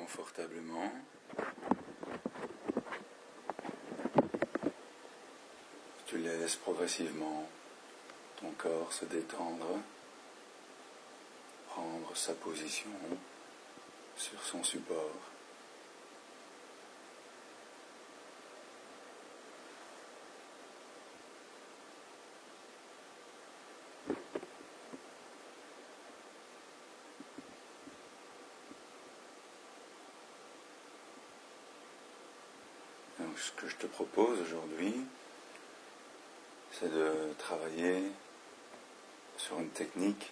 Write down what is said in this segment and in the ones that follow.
confortablement. Tu laisses progressivement ton corps se détendre, prendre sa position sur son support. Donc, ce que je te propose aujourd'hui, c'est de travailler sur une technique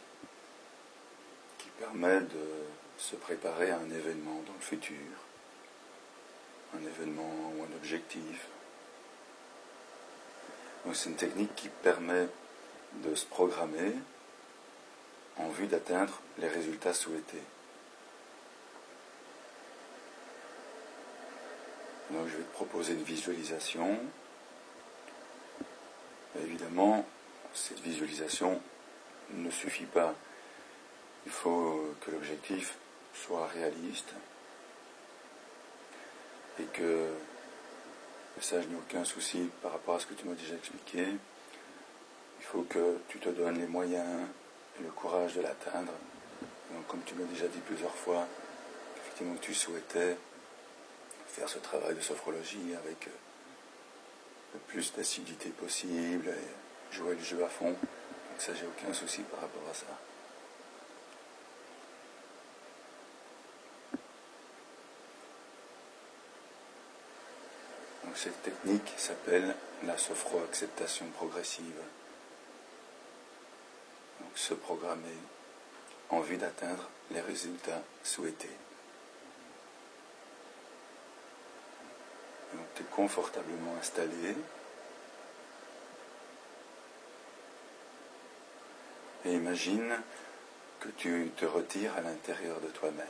qui permet de se préparer à un événement dans le futur, un événement ou un objectif. Donc c'est une technique qui permet de se programmer en vue d'atteindre les résultats souhaités. Donc je vais te proposer une visualisation. Et évidemment, cette visualisation ne suffit pas. Il faut que l'objectif soit réaliste et que ça, je n'ai aucun souci par rapport à ce que tu m'as déjà expliqué. Il faut que tu te donnes les moyens et le courage de l'atteindre. Donc, comme tu m'as déjà dit plusieurs fois, effectivement, que tu souhaitais faire ce travail de sophrologie avec le plus d'assiduité possible et jouer le jeu à fond. Donc ça, j'ai aucun souci par rapport à ça. Donc cette technique s'appelle la sophro-acceptation progressive. Donc se programmer en vue d'atteindre les résultats souhaités. Donc tu es confortablement installé. Et imagine que tu te retires à l'intérieur de toi-même.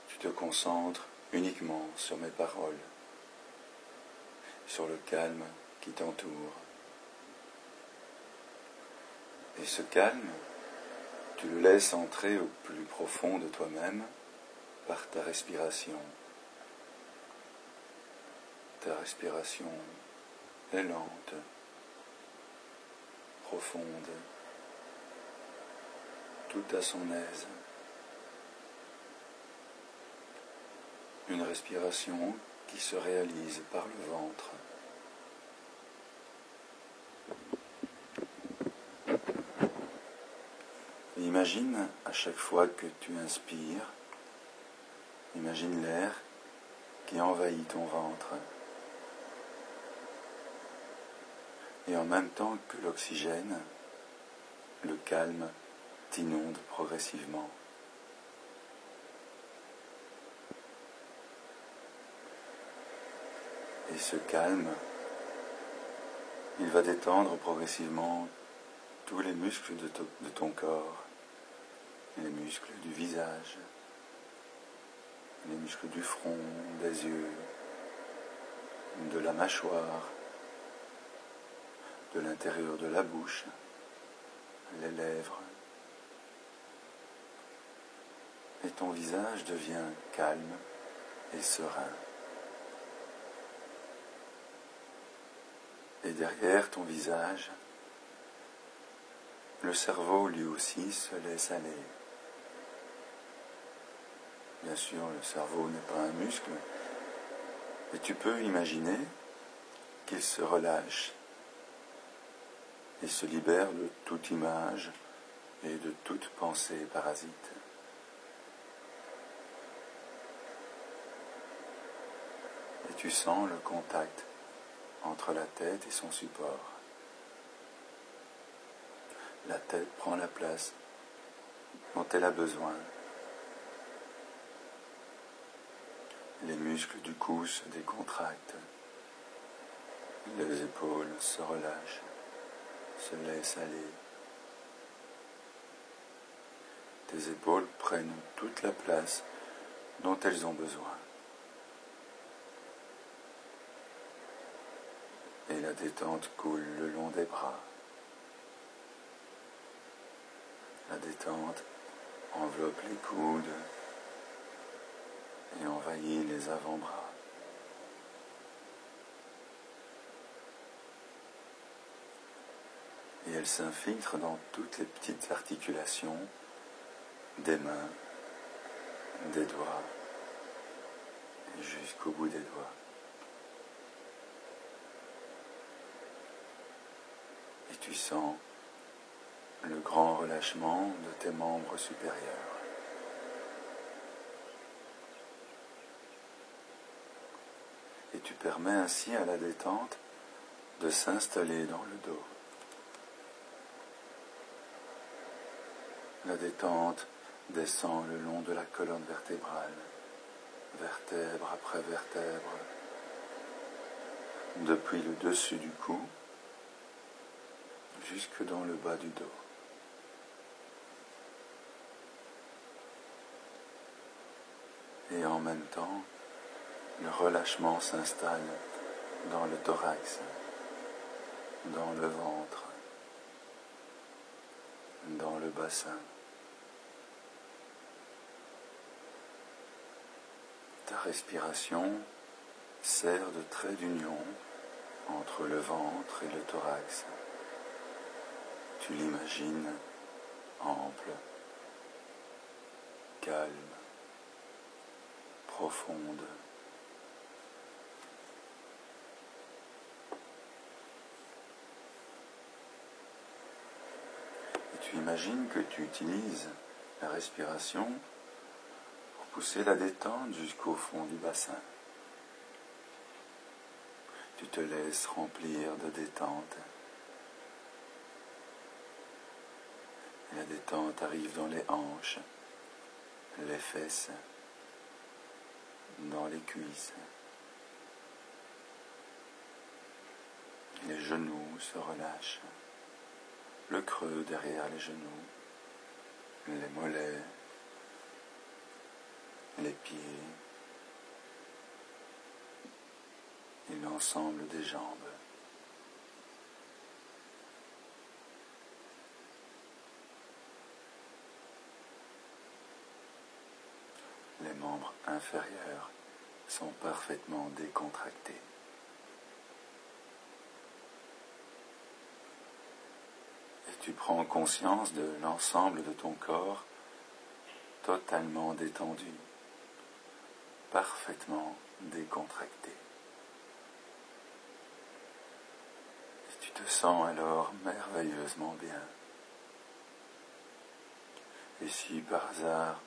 Tu te concentres uniquement sur mes paroles, sur le calme qui t'entoure. Et ce calme, tu le laisses entrer au plus profond de toi-même par ta respiration. Ta respiration est lente, profonde, tout à son aise. Une respiration qui se réalise par le ventre. Et imagine à chaque fois que tu inspires, imagine l'air qui envahit ton ventre. Et en même temps que l'oxygène, le calme t'inonde progressivement. Et ce calme, il va détendre progressivement tous les muscles de ton corps, les muscles du visage, les muscles du front, des yeux, de la mâchoire, de l'intérieur de la bouche, les lèvres. Et ton visage devient calme et serein. Et derrière ton visage, le cerveau lui aussi se laisse aller. Bien sûr, le cerveau n'est pas un muscle, mais tu peux imaginer qu'il se relâche et se libère de toute image et de toute pensée parasite. Et tu sens le contact entre la tête et son support. La tête prend la place dont elle a besoin. Les muscles du cou se décontractent. Les épaules se relâchent, se laissent aller. Tes épaules prennent toute la place dont elles ont besoin. Et Et la détente coule le long des bras. La détente enveloppe les coudes et envahit les avant-bras. Et elle s'infiltre dans toutes les petites articulations des mains, des doigts, et jusqu'au bout des doigts. Et tu sens le grand relâchement de tes membres supérieurs. Et tu permets ainsi à la détente de s'installer dans le dos. La détente descend le long de la colonne vertébrale, vertèbre après vertèbre, depuis le dessus du cou jusque dans le bas du dos. Et en même temps, le relâchement s'installe dans le thorax, dans le ventre, dans le bassin. Ta respiration sert de trait d'union entre le ventre et le thorax. Tu l'imagines ample, calme, profonde. Et tu imagines que tu utilises la respiration pour pousser la détente jusqu'au fond du bassin. Tu te laisses remplir de détente. Et la détente arrive dans les hanches, les fesses, dans les cuisses. Les genoux se relâchent, le creux derrière les genoux, les mollets, les pieds et l'ensemble des jambes. Les membres inférieurs sont parfaitement décontractés. Et tu prends conscience de l'ensemble de ton corps totalement détendu, parfaitement décontracté. Et tu te sens alors merveilleusement bien. Et si par hasard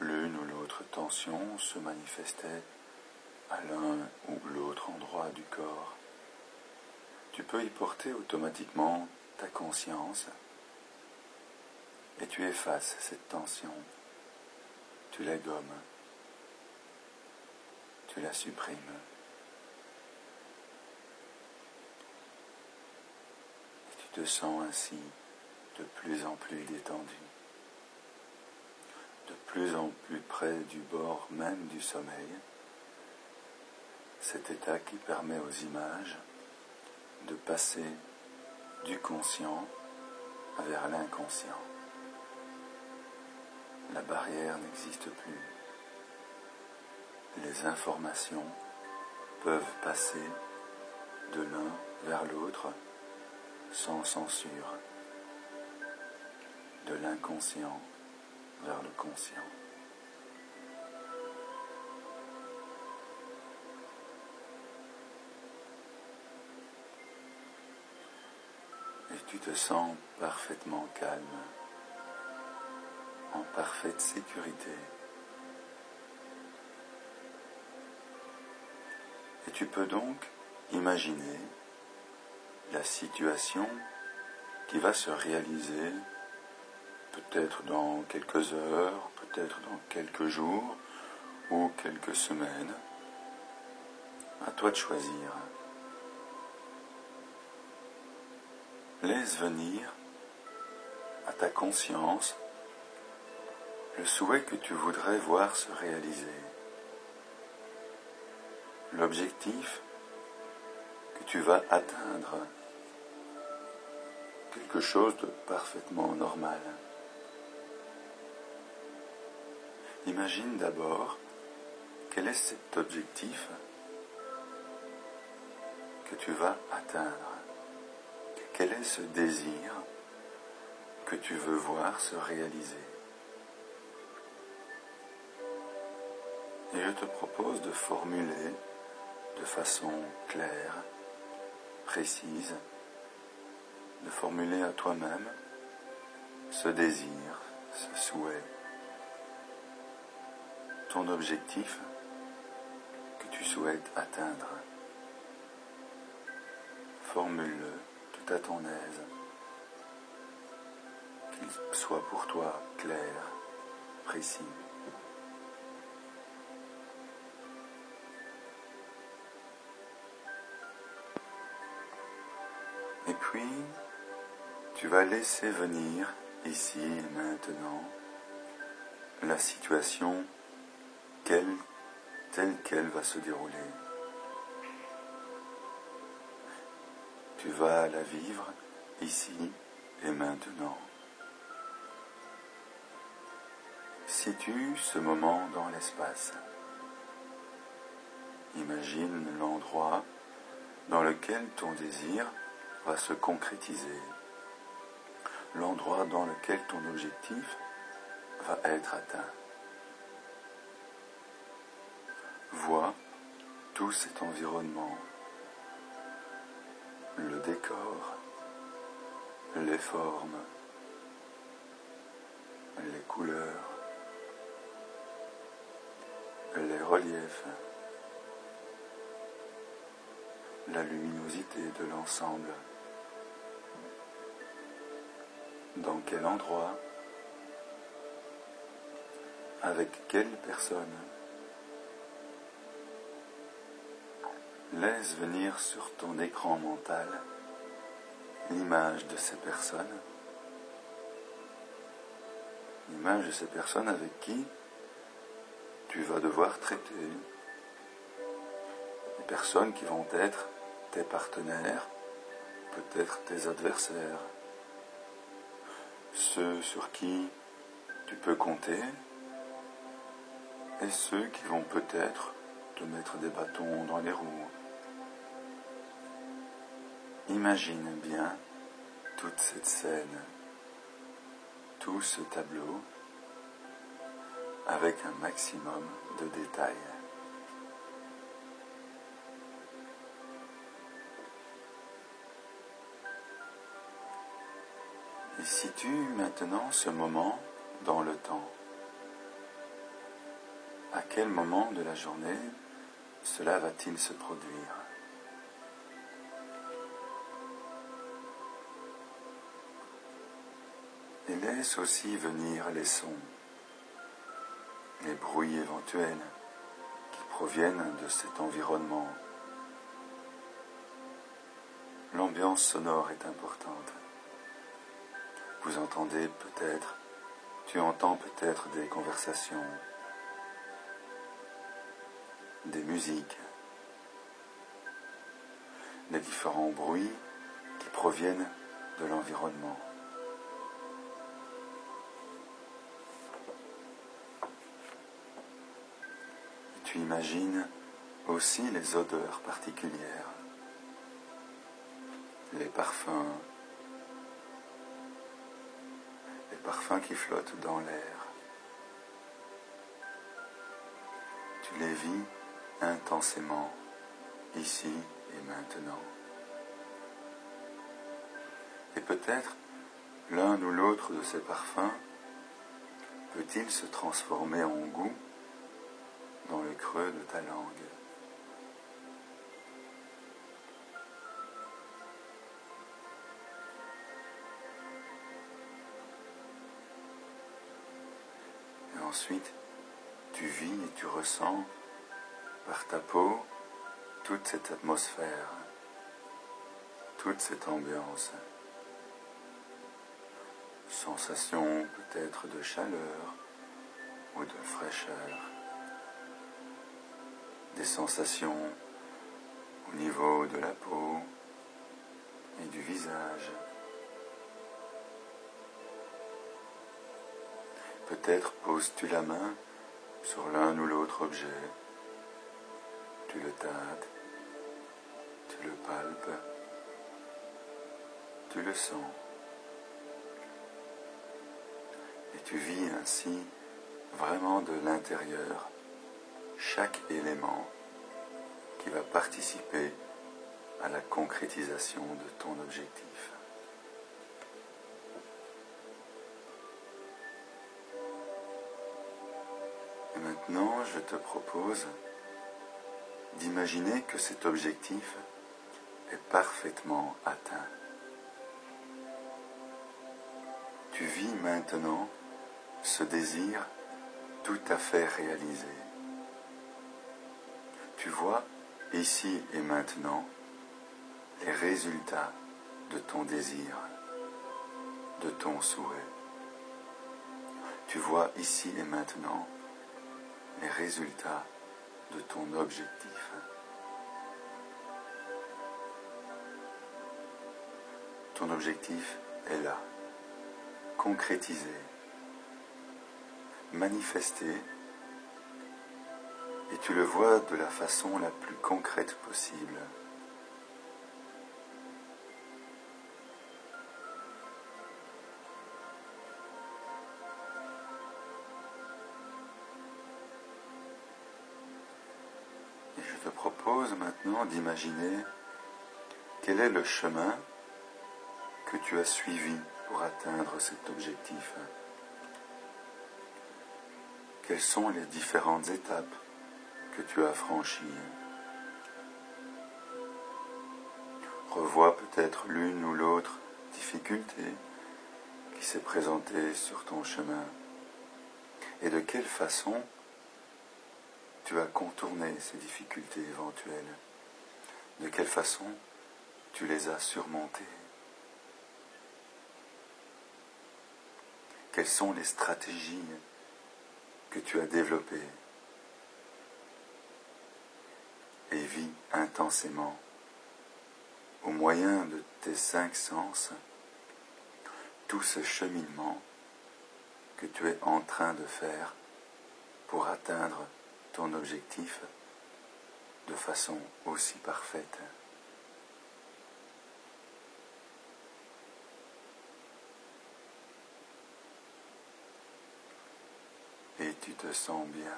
l'une ou l'autre tension se manifestait à l'un ou l'autre endroit du corps, tu peux y porter automatiquement ta conscience et tu effaces cette tension, tu la gommes, tu la supprimes. Et tu te sens ainsi de plus en plus détendu, de plus en plus près du bord même du sommeil, cet état qui permet aux images de passer du conscient vers l'inconscient. La barrière n'existe plus. Les informations peuvent passer de l'un vers l'autre sans censure, de l'inconscient vers le conscient. Et tu te sens parfaitement calme, en parfaite sécurité. Et tu peux donc imaginer la situation qui va se réaliser peut-être dans quelques heures, peut-être dans quelques jours ou quelques semaines. À toi de choisir. Laisse venir à ta conscience le souhait que tu voudrais voir se réaliser. L'objectif que tu vas atteindre quelque chose de parfaitement normal. Imagine d'abord quel est cet objectif que tu vas atteindre. Quel est ce désir que tu veux voir se réaliser? Et je te propose de formuler de façon claire, précise, de formuler à toi-même ce désir, ce souhait, ton objectif que tu souhaites atteindre. Formule-le tout à ton aise, qu'il soit pour toi clair, précis. Et puis, tu vas laisser venir, ici et maintenant, la situation telle qu'elle va se dérouler. Tu vas la vivre ici et maintenant. Situe ce moment dans l'espace. Imagine l'endroit dans lequel ton désir va se concrétiser, l'endroit dans lequel ton objectif va être atteint. Vois tout cet environnement, le décor, les formes, les couleurs, les reliefs, la luminosité de l'ensemble. Dans quel endroit? Avec quelle personne? Laisse venir sur ton écran mental l'image de ces personnes, l'image de ces personnes avec qui tu vas devoir traiter, des personnes qui vont être tes partenaires, peut-être tes adversaires, ceux sur qui tu peux compter et ceux qui vont peut-être te mettre des bâtons dans les roues. Imagine bien toute cette scène, tout ce tableau, avec un maximum de détails. Et situe maintenant ce moment dans le temps. À quel moment de la journée cela va-t-il se produire? Et laisse aussi venir les sons, les bruits éventuels qui proviennent de cet environnement. L'ambiance sonore est importante. Vous entendez peut-être, tu entends peut-être des conversations, des musiques, les différents bruits qui proviennent de l'environnement. Et tu imagines aussi les odeurs particulières, les parfums qui flottent dans l'air. Tu les vis intensément, ici et maintenant. Et peut-être l'un ou l'autre de ces parfums peut-il se transformer en goût dans le creux de ta langue. Et ensuite, tu vis et tu ressens par ta peau toute cette atmosphère, toute cette ambiance. Sensation peut-être de chaleur ou de fraîcheur. Des sensations au niveau de la peau et du visage. Peut-être poses-tu la main sur l'un ou l'autre objet. Tu le tâtes, tu le palpes, tu le sens. Et tu vis ainsi vraiment de l'intérieur chaque élément qui va participer à la concrétisation de ton objectif. Et maintenant, je te propose d'imaginer que cet objectif est parfaitement atteint. Tu vis maintenant ce désir tout à fait réalisé. Tu vois ici et maintenant les résultats de ton désir, de ton souhait. Tu vois ici et maintenant les résultats de ton objectif. Ton objectif est là, concrétisé, manifesté, et tu le vois de la façon la plus concrète possible. Et je te propose maintenant d'imaginer quel est le chemin que tu as suivi pour atteindre cet objectif. Quelles sont les différentes étapes que tu as franchies? Revois peut-être l'une ou l'autre difficulté qui s'est présentée sur ton chemin. Et de quelle façon tu as contourné ces difficultés éventuelles? De quelle façon tu les as surmontées? Quelles sont les stratégies que tu as développées? Et vis intensément, au moyen de tes 5 sens, tout ce cheminement que tu es en train de faire pour atteindre ton objectif de façon aussi parfaite. Et tu te sens bien,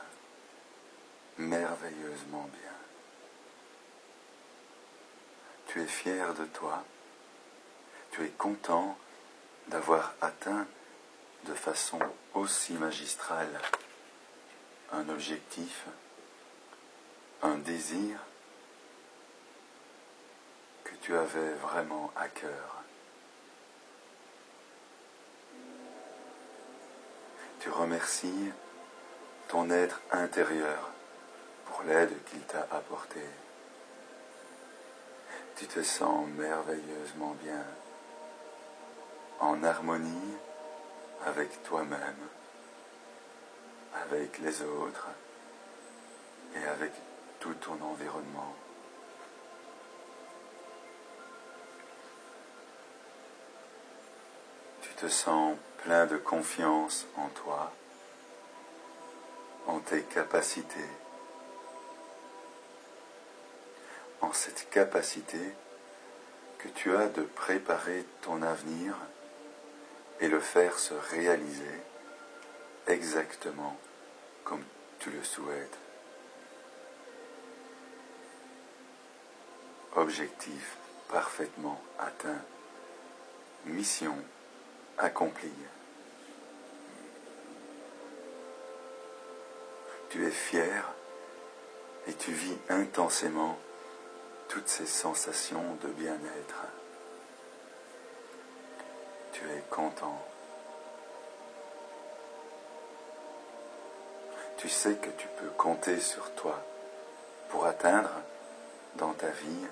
merveilleusement bien. Tu es fier de toi, tu es content d'avoir atteint de façon aussi magistrale un objectif, un désir que tu avais vraiment à cœur. Tu remercies ton être intérieur pour l'aide qu'il t'a apportée. Tu te sens merveilleusement bien, en harmonie avec toi-même, avec les autres et avec tout ton environnement. Tu te sens plein de confiance en toi, en tes capacités, en cette capacité que tu as de préparer ton avenir et le faire se réaliser exactement comme tu le souhaites. Objectif parfaitement atteint, mission accomplie. Tu es fier et tu vis intensément toutes ces sensations de bien-être. Tu es content. Tu sais que tu peux compter sur toi pour atteindre dans ta vie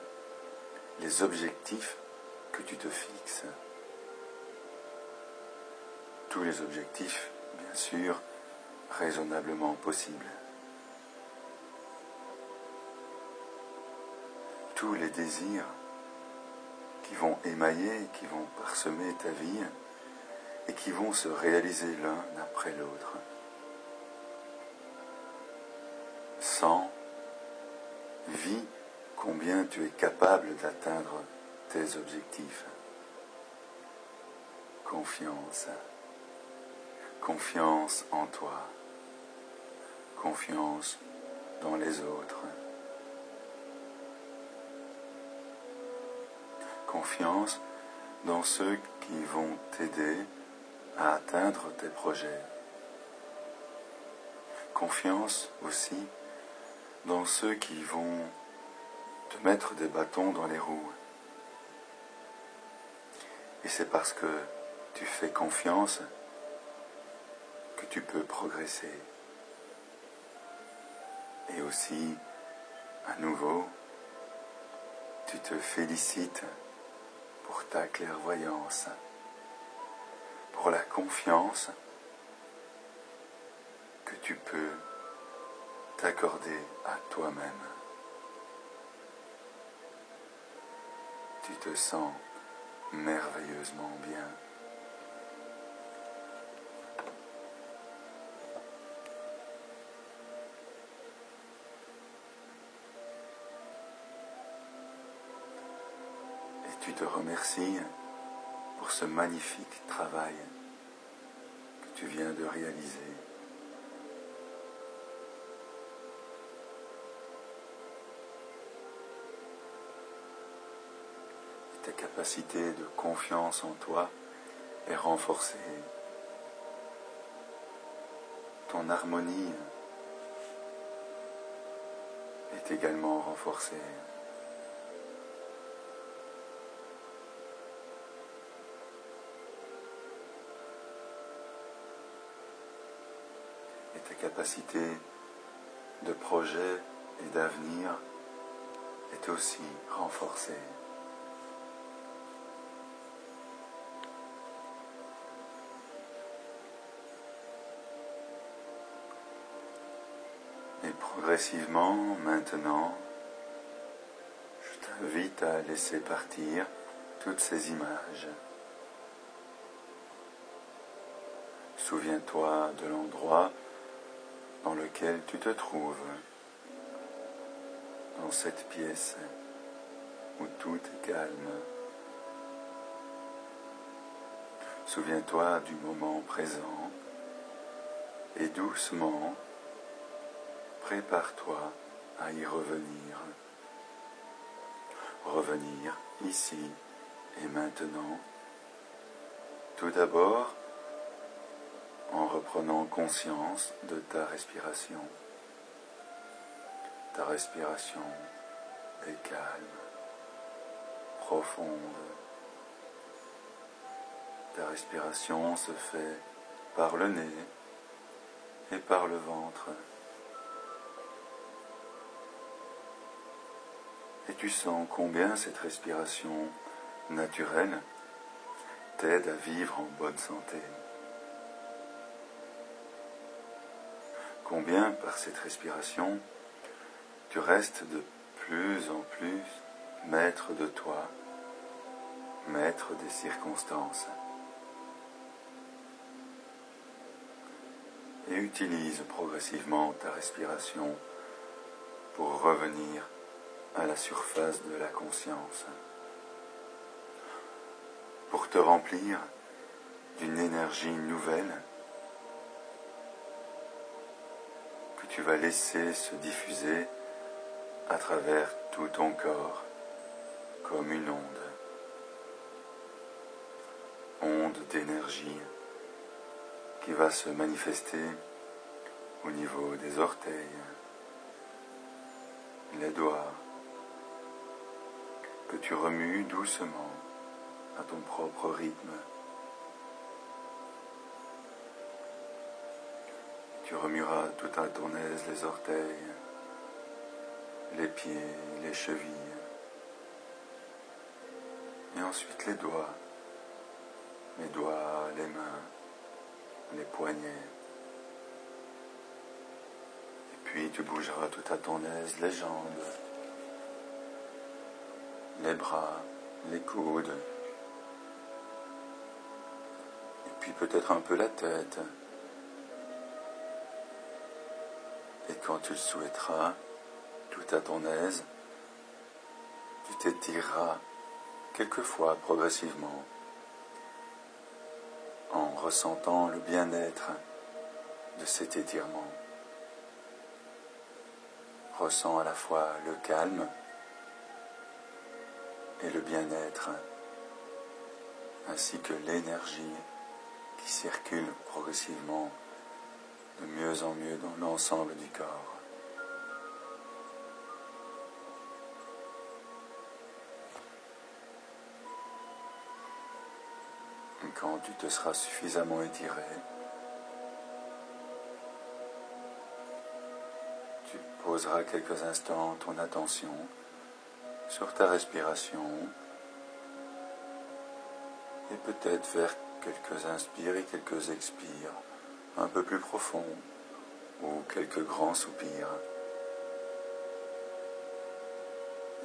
les objectifs que tu te fixes. Tous les objectifs, bien sûr, raisonnablement possibles. tous les désirs qui vont émailler, qui vont parsemer ta vie et qui vont se réaliser l'un après l'autre. Sens, vis combien tu es capable d'atteindre tes objectifs. Confiance, confiance en toi, confiance dans les autres, confiance dans ceux qui vont t'aider à atteindre tes projets, confiance aussi dans ceux qui vont te mettre des bâtons dans les roues. Et c'est parce que tu fais confiance que tu peux progresser. Et aussi, à nouveau, tu te félicites pour ta clairvoyance, pour la confiance que tu peux t'accorder à toi-même. Tu te sens merveilleusement bien. Et tu te remercies pour ce magnifique travail que tu viens de réaliser. Ta capacité de confiance en toi est renforcée. Ton harmonie est également renforcée. Et ta capacité de projet et d'avenir est aussi renforcée. Et progressivement, maintenant, je t'invite à laisser partir toutes ces images. Souviens-toi de l'endroit dans lequel tu te trouves, dans cette pièce où tout est calme. Souviens-toi du moment présent et doucement, prépare-toi à y revenir. Revenir ici et maintenant. Tout d'abord, en reprenant conscience de ta respiration. Ta respiration est calme, profonde. Ta respiration se fait par le nez et par le ventre. Et tu sens combien cette respiration naturelle t'aide à vivre en bonne santé. Combien par cette respiration tu restes de plus en plus maître de toi, maître des circonstances. Et utilise progressivement ta respiration pour revenir à la surface de la conscience, pour te remplir d'une énergie nouvelle que tu vas laisser se diffuser à travers tout ton corps comme une onde d'énergie qui va se manifester au niveau des orteils, les doigts, que tu remues doucement à ton propre rythme. Tu remueras tout à ton aise les orteils, les pieds, les chevilles, et ensuite les doigts, les mains, les poignets. Et puis tu bougeras tout à ton aise les jambes, les bras, les coudes, et puis peut-être un peu la tête. Et quand tu le souhaiteras, tout à ton aise, tu t'étireras quelquefois progressivement en ressentant le bien-être de cet étirement. Ressens à la fois le calme et le bien-être, ainsi que l'énergie qui circule progressivement de mieux en mieux dans l'ensemble du corps. Et quand tu te seras suffisamment étiré, tu poseras quelques instants ton attention sur ta respiration et peut-être faire quelques inspires et quelques expires un peu plus profonds ou quelques grands soupirs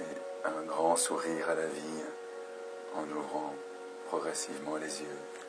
et un grand sourire à la vie en ouvrant progressivement les yeux.